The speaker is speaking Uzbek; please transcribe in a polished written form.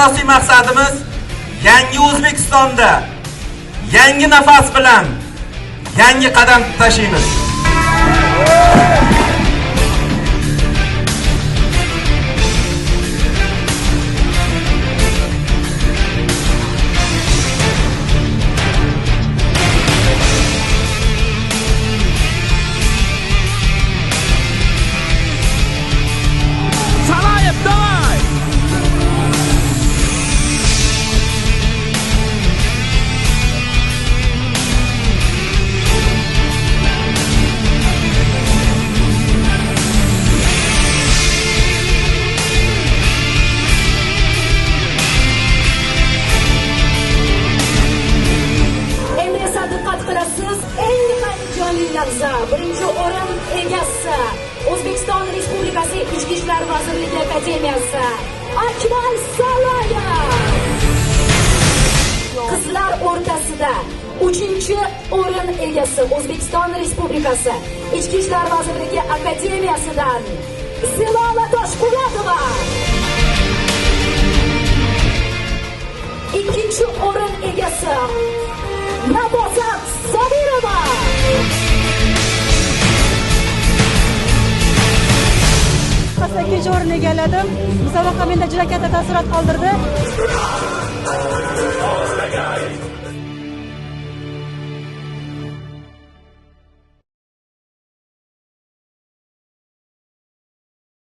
asosiy maqsadimiz yangi O'zbekistonda yangi nafas bilan yangi qadam tashlaymiz. Birinchi o'rin egasi O'zbekiston Respublikasi Ichki ishlar vazirligi akademiyasi Akmal Salayev. Qizlar o'rtasida 3-o'rin egasi O'zbekiston Respublikasi Ichki ishlar vazirligi akademiyasidan Zilola Toshpo'latova. 2-o'rin egasi Nafosat Sobirova. Ikkinchi o'rinni egalladim. Musobaqa menda juda katta taassurot qoldirdi.